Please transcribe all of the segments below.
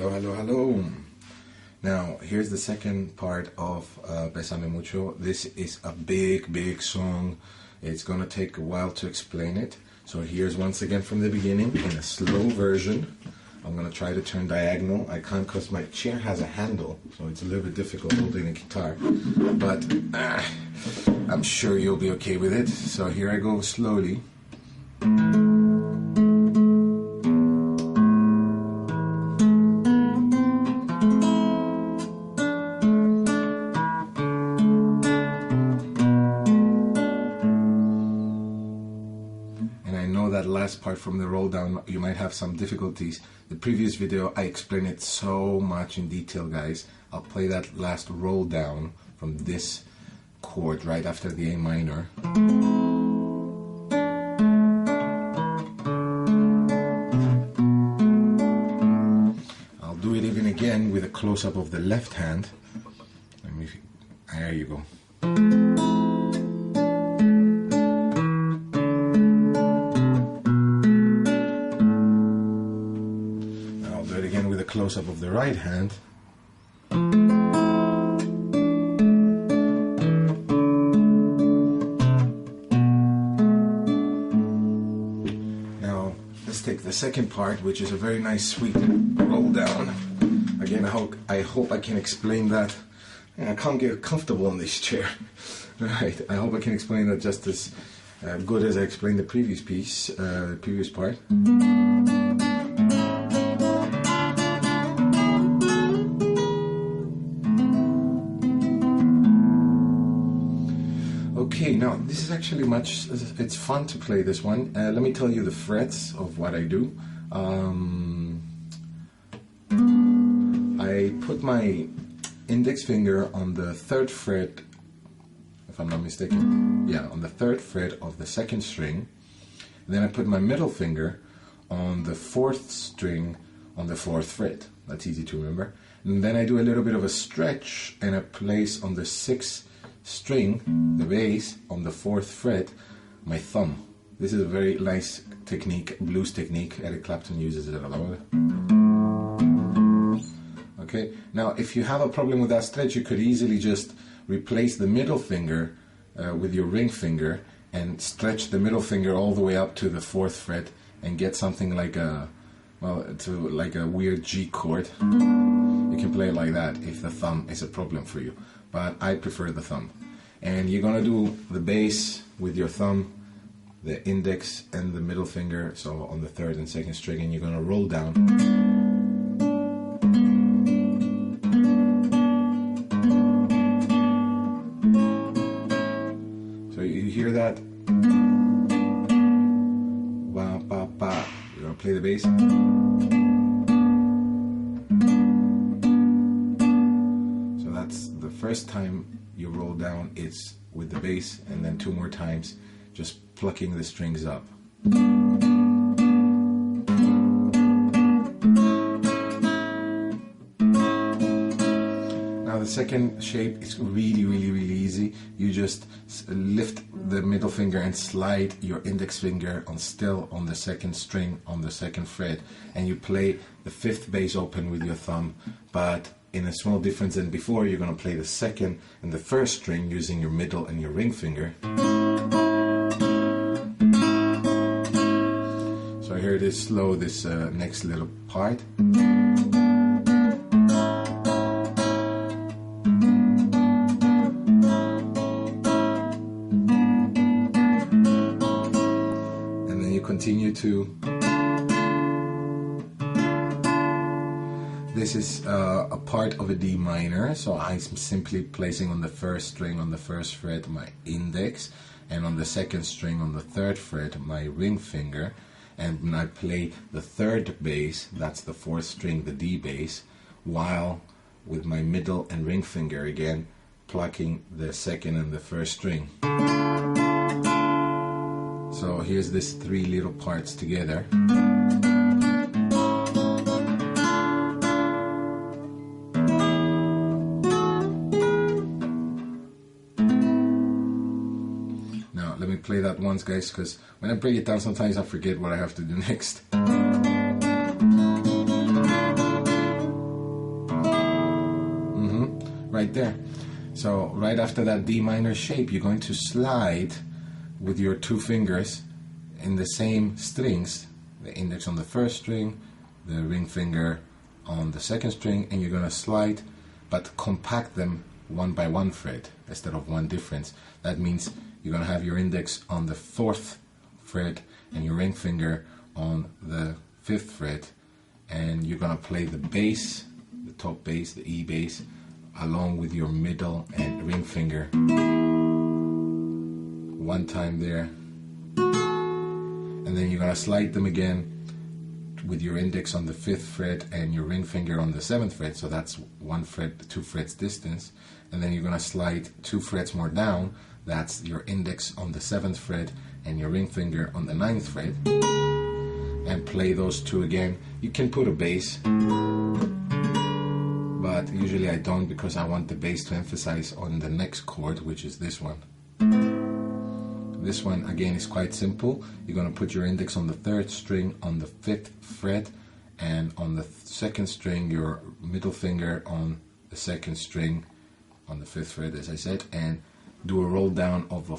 Hello. Now, here's the second part of Besame Mucho. This is a big song. It's going to take a while to explain it. So here's once again from the beginning in a slow version. I'm going to try to turn diagonal. I can't because my chair has a handle, so it's a little bit difficult holding a guitar. But I'm sure you'll be okay with it. So here I go slowly. Last part from the roll down, you might have some difficulties. The previous video I explained it so much in detail, guys. I'll play that last roll down from this chord right after the A minor. I'll do it even again with a close-up of the left hand. There you go. Close-up of the right hand. Now let's take the second part, which is a very nice sweet roll down. Again, I hope I can explain that. I can't get comfortable in this chair. Right, I hope I can explain that just as good as I explained the previous piece, previous part. Okay, now this is actually it's fun to play this one. Let me tell you the frets of what I do. I put my index finger on the 3rd fret, if I'm not mistaken. Yeah, on the 3rd fret of the 2nd string. And then I put my middle finger on the 4th string on the 4th fret. That's easy to remember. And then I do a little bit of a stretch and I place on the 6th string, the bass, on the 4th fret, my thumb. This is a very nice technique, blues technique. Eric Clapton uses it a lot. Okay, now if you have a problem with that stretch, you could easily just replace the middle finger with your ring finger and stretch the middle finger all the way up to the 4th fret and get something like a weird G chord. You can play it like that if the thumb is a problem for you, but I prefer the thumb. And you're gonna do the bass with your thumb, the index and the middle finger, so on the 3rd and 2nd string, and you're gonna roll down. So you hear that? Ba ba ba. You're gonna play the bass. First time you roll down, it's with the bass, and then 2 more times just plucking the strings up. Now the second shape is really easy. You just lift the middle finger and slide your index finger still on the 2nd string on the 2nd fret, and you play the 5th bass open with your thumb, but in a small difference than before, you're going to play the 2nd and the 1st string using your middle and your ring finger. So here it is slow, this next little part. And then you continue to... This is a part of a D minor, so I'm simply placing on the 1st string on the 1st fret my index, and on the 2nd string on the 3rd fret my ring finger, and when I play the 3rd bass, that's the 4th string, the D bass, while with my middle and ring finger again plucking the 2nd and the 1st string. So here's this 3 little parts together. Let me play that once, guys, because when I break it down, sometimes I forget what I have to do next. right there. So right after that D minor shape, you're going to slide with your two fingers in the same strings, the index on the first string, the ring finger on the second string, and you're going to slide but compact them one by one fret instead of one difference. That means you're going to have your index on the 4th fret and your ring finger on the 5th fret, and you're going to play the bass, the top bass, the E bass, along with your middle and ring finger. One time there, and then you're going to slide them again with your index on the 5th fret and your ring finger on the 7th fret, so that's 1 fret, 2 frets distance, and then you're going to slide 2 frets more down, that's your index on the 7th fret and your ring finger on the 9th fret, and play those two again. You can put a bass, but usually I don't, because I want the bass to emphasize on the next chord, which is this one. This one again is quite simple. You're going to put your index on the 3rd string on the 5th fret, and on the 2nd string your middle finger on the 2nd string on the 5th fret, as I said, and do a roll down of a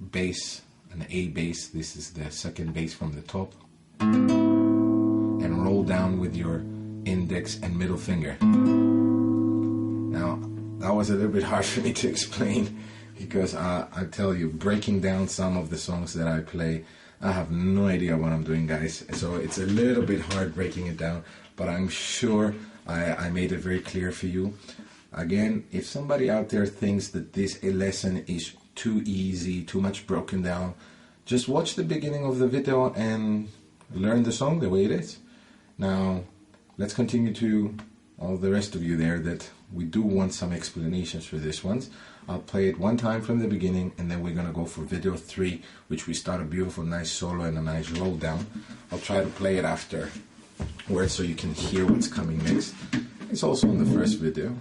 bass, an A bass. This is the 2nd bass from the top, and roll down with your index and middle finger. Now that was a little bit hard for me to explain, because I tell you, breaking down some of the songs that I play, I have no idea what I'm doing, guys, so it's a little bit hard breaking it down, but I'm sure I made it very clear for you. Again, if somebody out there thinks that this lesson is too easy, too much broken down, just watch the beginning of the video and learn the song the way it is. Now let's continue to all the rest of you there that we do want some explanations for this one. I'll play it one time from the beginning, and then we're going to go for video 3, which we start a beautiful nice solo and a nice roll down. I'll try to play it afterwards so you can hear what's coming next. It's also on the first video,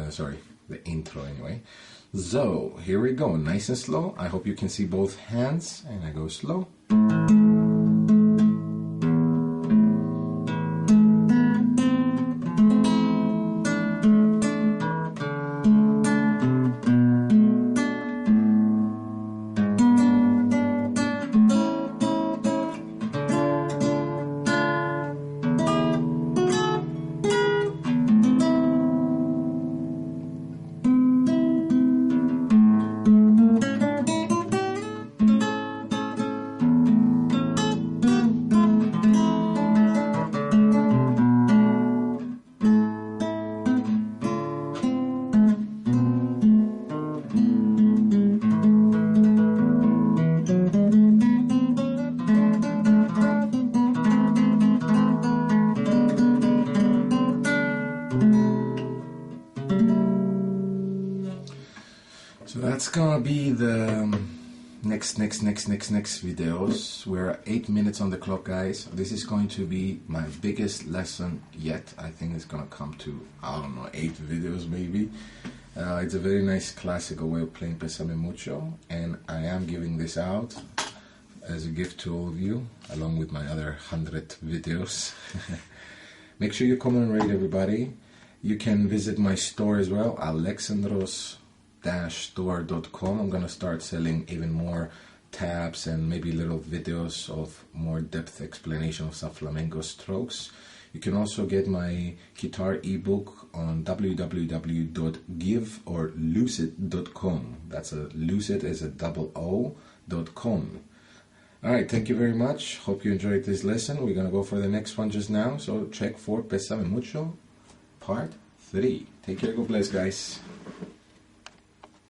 sorry, the intro anyway. So here we go, nice and slow. I hope you can see both hands, and I go slow. So that's gonna be the next videos. We're 8 minutes on the clock, guys. This is going to be my biggest lesson yet. I think it's gonna come to, I don't know, 8 videos maybe. It's a very nice classical way of playing Besame Mucho, and I am giving this out as a gift to all of you, along with my other 100 videos. Make sure you comment and rate, everybody. You can visit my store as well, alexandros-store.com. I'm gonna start selling even more tabs and maybe little videos of more depth explanation of some flamenco strokes. You can also get my Guitar E-book on www.giveorloseit.com. That's a lucid as a double O.com. Alright, thank you very much. Hope you enjoyed this lesson. We're gonna go for the next one just now. So check for Besame Mucho Part 3. Take care, God bless, guys.